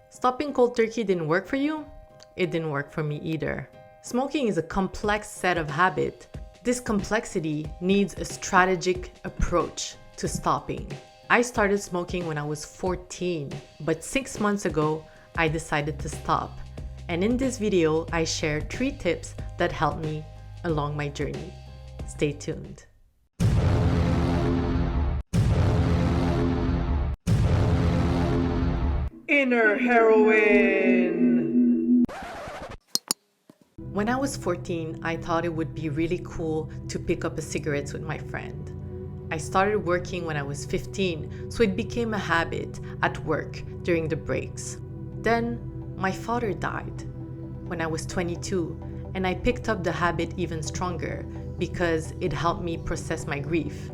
Stopping cold turkey didn't work for you? It didn't work for me either. Smoking is a complex set of habits. This complexity needs a strategic approach to stopping. I started smoking when I was 14, but 6 months ago, I decided to stop. And in this video, I share 3 tips that helped me along my journey. Stay tuned. Inner heroine! When I was 14, I thought it would be really cool to pick up a cigarette with my friend. I started working when I was 15, so it became a habit at work during the breaks. Then, my father died when I was 22, and I picked up the habit even stronger because it helped me process my grief.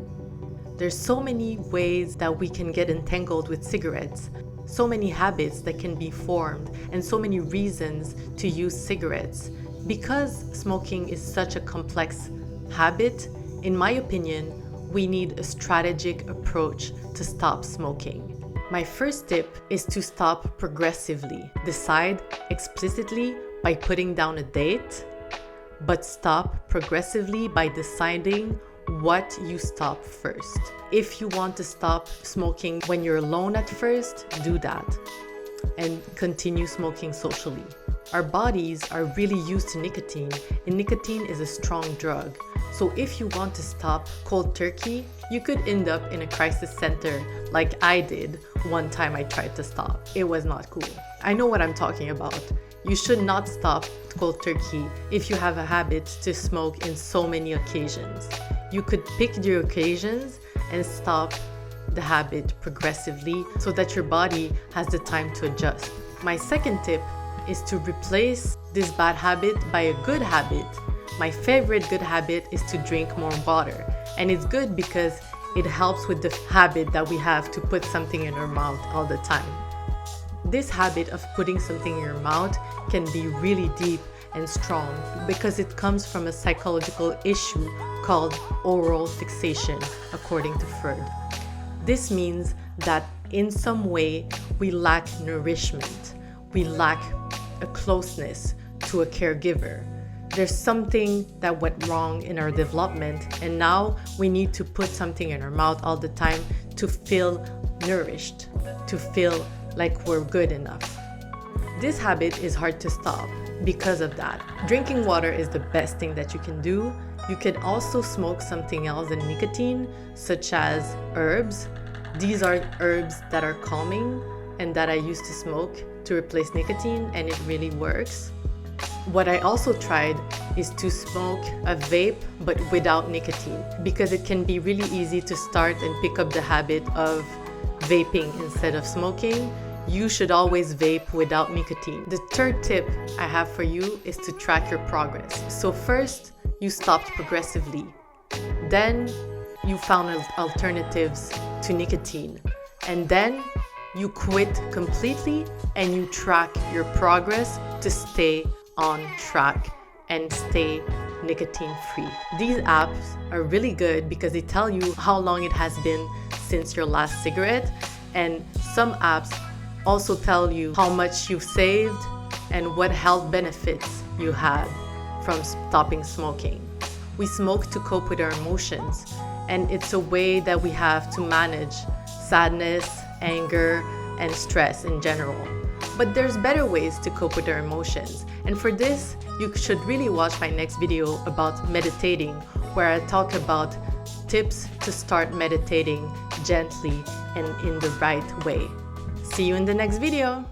There's so many ways that we can get entangled with cigarettes, so many habits that can be formed, and so many reasons to use cigarettes. Because smoking is such a complex habit, in my opinion, we need a strategic approach to stop smoking. My first tip is to stop progressively. Decide explicitly by putting down a date, but stop progressively by deciding what you stop first. If you want to stop smoking when you're alone at first, do that and continue smoking socially. Our bodies are really used to nicotine, and nicotine is a strong drug. So if you want to stop cold turkey, you could end up in a crisis center like I did one time I tried to stop. It was not cool. I know what I'm talking about. You should not stop cold turkey if you have a habit to smoke in so many occasions. You could pick your occasions and stop the habit progressively so that your body has the time to adjust. My second tip is to replace this bad habit by a good habit. My favorite good habit is to drink more water. And it's good because it helps with the habit that we have to put something in our mouth all the time. This habit of putting something in your mouth can be really deep and strong because it comes from a psychological issue called oral fixation, according to Freud. This means that in some way we lack nourishment. We lack a closeness to a caregiver. There's something that went wrong in our development, and now we need to put something in our mouth all the time to feel nourished, to feel like we're good enough. This habit is hard to stop because of that. Drinking water is the best thing that you can do. You can also smoke something else than nicotine, such as herbs. These are herbs that are calming and that I used to smoke to replace nicotine, and it really works. What I also tried is to smoke a vape but without nicotine, because it can be really easy to start and pick up the habit of vaping instead of smoking. You should always vape without nicotine. The third tip I have for you is to track your progress. So first, you stopped progressively. Then you found alternatives to nicotine. And then you quit completely and you track your progress to stay on track and stay nicotine free. These apps are really good because they tell you how long it has been since your last cigarette, and some apps also tell you how much you've saved and what health benefits you had from stopping smoking. We smoke to cope with our emotions, and it's a way that we have to manage sadness, anger, and stress in general. But there's better ways to cope with our emotions, and for this, you should really watch my next video about meditating, where I talk about tips to start meditating gently and in the right way. See you in the next video!